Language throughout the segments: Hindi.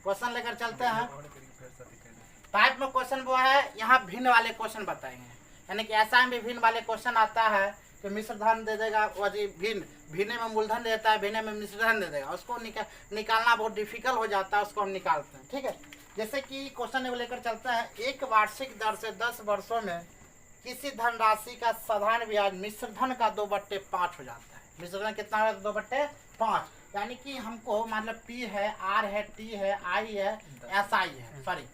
क्वेश्चन लेकर चलते हैं। टाइप में क्वेश्चन वो है, यहाँ भिन्न वाले क्वेश्चन बताएंगे, यानी कि ऐसा में भी भिन्न वाले क्वेश्चन आता है कि मिश्र धन दे देगा, भिन्न में मूलधन देता है, भिन्न में मिश्र धन दे देगा, उसको निकालना बहुत डिफिकल्ट हो जाता है, उसको हम निकालते हैं। ठीक है, जैसे कि क्वेश्चन लेकर चलता है, एक वार्षिक दर से 10 वर्षों में किसी धनराशि का साधारण ब्याज मिश्र धन का 2/5 हो जाता है। मिश्र धन कितना है? 2/5, यानी कि हमको मतलब पी है, आर है, टी है, आई है, एस आई है, सॉरी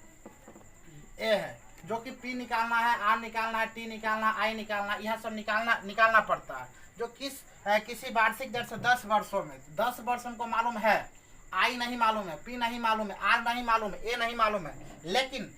ए है, जो कि पी निकालना है, आर निकालना है, टी निकालना, आई निकालना, यह सब निकालना पड़ता है। जो किसी वार्षिक दर से 10 वर्षों में, 10 वर्ष हमको मालूम है, आई नहीं मालूम है, पी नहीं मालूम है, आर नहीं मालूम है, ए नहीं मालूम है, लेकिन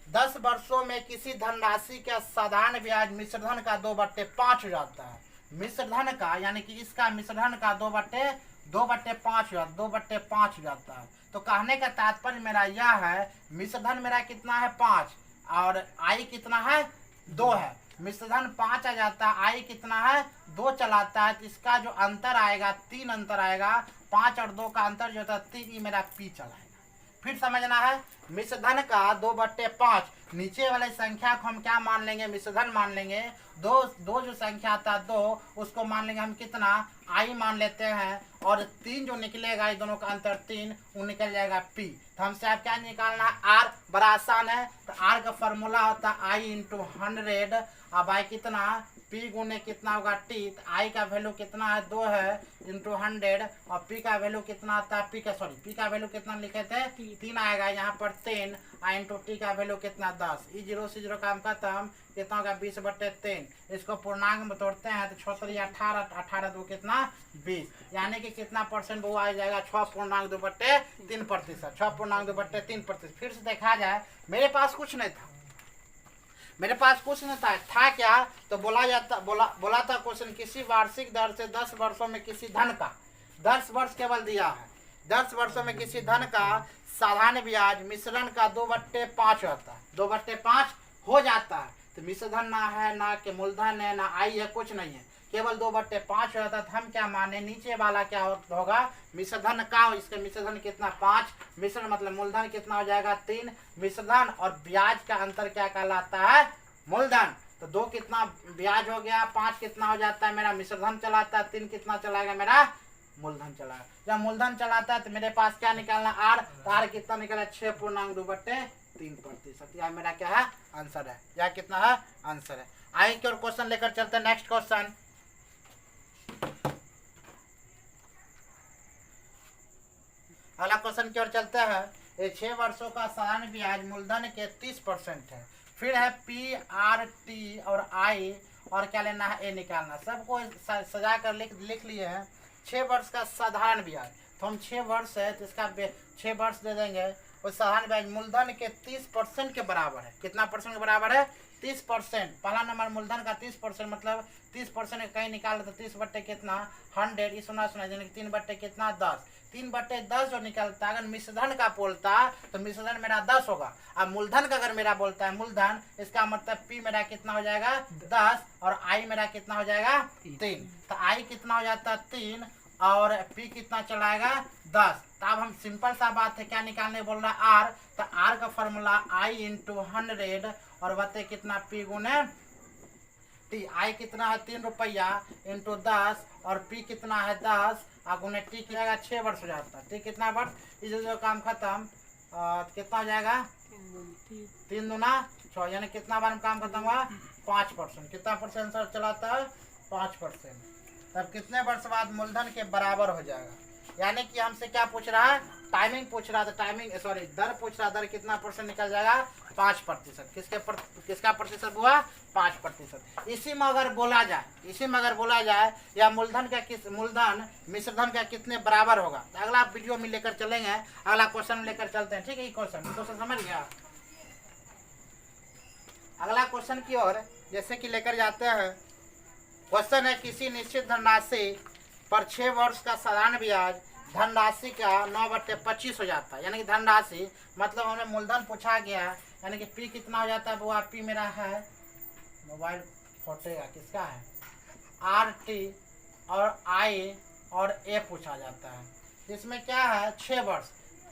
10 वर्षों में किसी धनराशि का साधारण ब्याज मिश्र धन का 2/5 हो जाता है। मिश्र धन का यानी कि इसका मिश्र धन का 2/5 हो जाता है। तो कहने का तात्पर्य मेरा यह है, मिश्र धन मेरा कितना है? 5, और आई कितना है? 2 है। मिश्र धन 5 आ जाता है, आई कितना है? 2 चलाता है, तो इसका जो अंतर आएगा 3 अंतर आएगा, 5 और 2 का अंतर जो होता है 3, ये मेरा पी चलाएगा। फिर समझना है, मिश्र धन का 2/5, नीचे वाले संख्या को हम क्या मान लेंगे? मिश्र धन मान लेंगे। दो जो संख्या आता है 2, उसको मान लेंगे हम कितना? आई मान लेते हैं, और 3 जो निकलेगा, इस दोनों का अंतर 3, वो निकल जाएगा पी। तो हमसे आप क्या निकालना है? आर। बड़ा आसान है, तो आर का फॉर्मूला होता है आई इंटू 100, अब आई कितना? पी गुने कितना होगा? टी। तो आई का वैल्यू कितना है? 2 है, इंटू 100, और पी का वैल्यू कितना आता है? पी का वैल्यू कितना लिखे थे? 3 आएगा, यहाँ पर 3, इंटू टी का वैल्यू कितना? 10। ई 0 से 0 काम खत्म, कितना होगा? 20/3। इसको पूर्णांक में तोड़ते हैं तो 6 3 18, 18 2 कितना? 20, यानी कि कितना परसेंट वो आ जाएगा? 6.2/3%, 6.2/3%। फिर से देखा जाए, मेरे पास कुछ नहीं था क्या? तो बोला था क्वेश्चन, किसी वार्षिक दर से 10 वर्षों में किसी धन का, 10 वर्ष केवल दिया है, 10 वर्षों में किसी धन का साधारण ब्याज मिश्रण का 2/5 होता है, 2/5 हो जाता है। तो मिश्र धन ना है, ना के मूलधन है, ना आई है, कुछ नहीं है, केवल 2/5 हो जाता है। तो हम क्या माने? नीचे वाला क्या होगा? मिश्र धन का, इसका मिश्र धन कितना? 5, मिश्रण मतलब मूलधन कितना हो जाएगा? 3, मिश्र धन और ब्याज का अंतर क्या कहलाता है? मूलधन। तो 2 कितना ब्याज हो गया, 5 कितना हो जाता है मेरा? मिश्र धन चलाता है, 3 कितना चलाएगा मेरा? मूलधन चलाएगा। जब मूलधन चलाता है तो मेरे पास क्या निकालना? आर। तो आर कितना निकला? 6.2/3%। यह मेरा क्या है? आंसर है। यह कितना है? आंसर है। आगे की ओर क्वेश्चन लेकर चलते हैं। नेक्स्ट क्वेश्चन, अगला क्वेश्चन की ओर चलते हैं। ये 6 वर्षों का साधारण ब्याज मूलधन के 30% है। फिर है पी, आर, टी और आई, और क्या लेना है? ए निकालना। सबको सजा कर लिख लिए हैं। 6 वर्ष का साधारण ब्याज, तो हम 6 वर्ष है तो इसका 6 वर्ष दे देंगे। और साधारण ब्याज मूलधन के 30% के बराबर है। कितना परसेंट के बराबर है? 30%। पहला नंबर मूलधन का 30%, मतलब 30% कहीं निकाल तो 30/100, इस 3/10, 3/10 जो निकलता है, अगर मिश्रधन का बोलता तो मिश्रधन मेरा 10 होगा। अब मूलधन का अगर मेरा बोलता है मूलधन, इसका मतलब पी मेरा कितना हो जाएगा? 10, और आई मेरा कितना हो जाएगा? 3। तो आई कितना हो जाता है? 3, और पी कितना चलाएगा? 10। तो अब हम सिंपल सा बात है, क्या निकालने बोल रहा है? आर। तो आर का फॉर्मूला आई इंटू 100, और बते कितना? पी गुने टी। आई कितना है? 3 रुपया, इंटू 10, और पी कितना है? 10, और गुने टी कितना? 6 वर्ष हो जाता है। टी कितना वर्ष? इस जो काम खत्म, कितना हो जाएगा? 3 दूना 6, यानी कितना बार में काम खत्म हुआ? 5%। कितना परसेंट सर चलाता है? 5%। तब कितने वर्ष बाद मूलधन के बराबर हो जाएगा? यानी कि हमसे क्या पूछ रहा है? टाइमिंग पूछ रहा था, दर पूछ रहा। दर कितना परसेंट निकल जाएगा? 5%। किसका प्रतिशत हुआ? 5%। इसी में अगर बोला जाए या मूलधन मिश्रधन का कितने बराबर होगा, तो अगला वीडियो में लेकर चलेंगे। अगला क्वेश्चन लेकर चलते हैं। ठीक है, क्वेश्चन समझ गया? अगला क्वेश्चन की ओर जैसे कि लेकर जाते हैं। क्वेश्चन है, किसी निश्चित धनराशि पर 6 वर्ष का साधारण ब्याज धनराशि का 9/25 हो जाता है। यानी कि धनराशि मतलब हमें मूलधन पूछा गया है, यानी कि पी कितना हो जाता है? वो पी मेरा है, मोबाइल फटेगा, किसका है? आर, टी और आई और ए पूछा जाता है। इसमें क्या है? 6 वर्ष।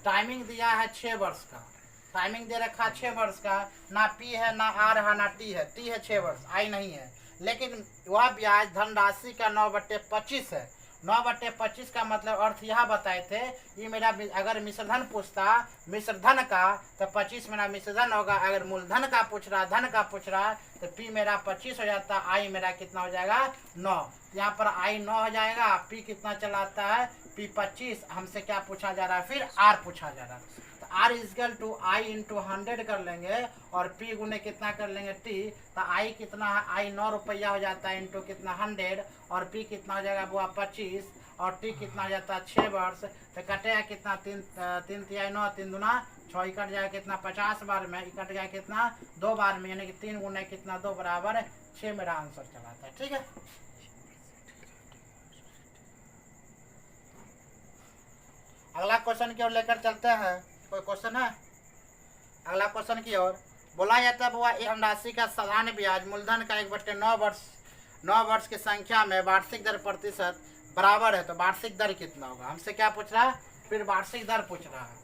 टाइमिंग दिया है 6 वर्ष का, टाइमिंग दे रखा 6 वर्ष का, ना पी है ना आर है ना टी है, टी है 6 वर्ष, आई नहीं है। लेकिन वह ब्याज धनराशि का 9/25 है। 9/25 का मतलब अर्थ यह बताए थे, ये मेरा अगर मिश्रधन पूछता मिश्रधन का तो 25 मेरा मिश्रधन होगा, अगर मूलधन का पूछ रहा धन का पूछ रहा तो पी मेरा 25 हो जाता, आई मेरा कितना हो जाएगा 9। यहाँ पर आई 9 हो जाएगा, पी कितना चलाता है पी 25, हमसे क्या पूछा जा रहा है फिर आर पूछा जा रहा है। तो R equal to I into 100 कर लेंगे और पी गुने कितना कर लेंगे टी, तो आई कितना है आई 9 रुपया हो जाता है इंटू कितना 100 और पी कितना हो जाएगा बुआ 25 और टी कितना हो जाता है 6 वर्ष। तो कटेगा कितना 3 तिहाई 9 3 दूना 6, कट जाएगा कितना 50 बार में, कट गया कितना 2 बार में, यानी कि 3 गुने कितना 2 बराबर 6 मेरा आंसर चलाता है। ठीक है, अगला क्वेश्चन की ओर लेकर चलते हैं। कोई क्वेश्चन है अगला क्वेश्चन की ओर? बोला जाता है बुआ एक धनराशि का साधारण ब्याज मूलधन का 1/9 वर्ष की संख्या में वार्षिक दर प्रतिशत बराबर है, तो वार्षिक दर कितना होगा? हमसे क्या पूछ रहा है फिर वार्षिक दर पूछ रहा है।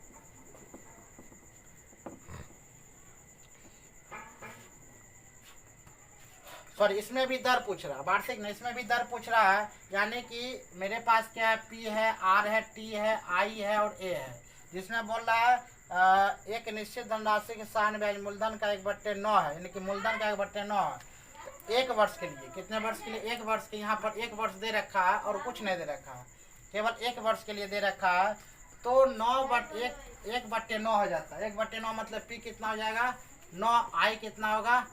सॉरी, इसमें भी दर पूछ रहा है, वार्षिक नहीं इसमें भी दर पूछ रहा है। यानी कि मेरे पास क्या है पी है आर है टी है आई है और ए है, जिसमें बोल रहा है एक निश्चित धनराशि के साधारण ब्याज मूलधन का 1/9 है, यानी कि मूलधन का 1/9 है। तो 1 वर्ष के लिए, कितने वर्ष के लिए? 1 वर्ष के, यहाँ पर 1 वर्ष दे रखा है और कुछ नहीं दे रखा है, केवल 1 वर्ष के लिए दे रखा है। तो 1/9 हो जाता है। 1/9 मतलब पी कितना हो जाएगा 9, आई कितना होगा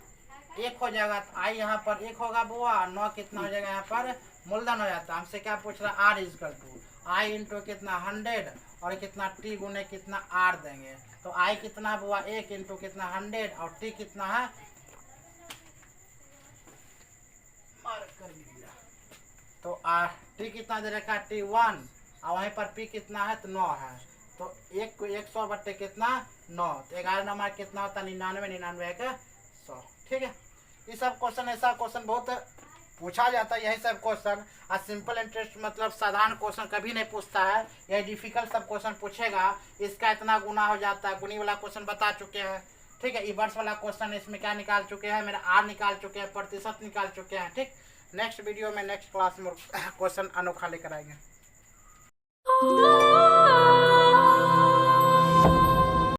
1 हो जाएगा, तो आई यहाँ पर 1 होगा बुआ, 9 कितना हो जाएगा यहाँ पर मूलधन हो जाता है। हमसे क्या पूछ रहा है R equal to I into कितना 100 और कितना टी गुने कितना आर देंगे, तो आई कितना बुआ 1 इंटू कितना 100 और टी कितना है तो टी कितना दे रखा है T1 और वहीं पर पी कितना है तो 9 है, तो 100 बट्टे कितना 9, तो 11 नंबर कितना होता है 99, 99 का 100। ठीक है, ये सब क्वेश्चन ऐसा क्वेश्चन बहुत पूछा जाता है, यही सब क्वेश्चन। और सिंपल इंटरेस्ट मतलब साधारण क्वेश्चन कभी नहीं पूछता है, यही डिफिकल्ट सब क्वेश्चन पूछेगा। इसका इतना गुना हो जाता है, गुनी वाला क्वेश्चन बता चुके हैं। ठीक है, इवर्स वाला क्वेश्चन इसमें क्या निकाल चुके हैं, मेरा आर निकाल चुके हैं, प्रतिशत निकाल चुके हैं। ठीक, नेक्स्ट वीडियो में नेक्स्ट क्लास में क्वेश्चन अनोखा लेकर आएंगे।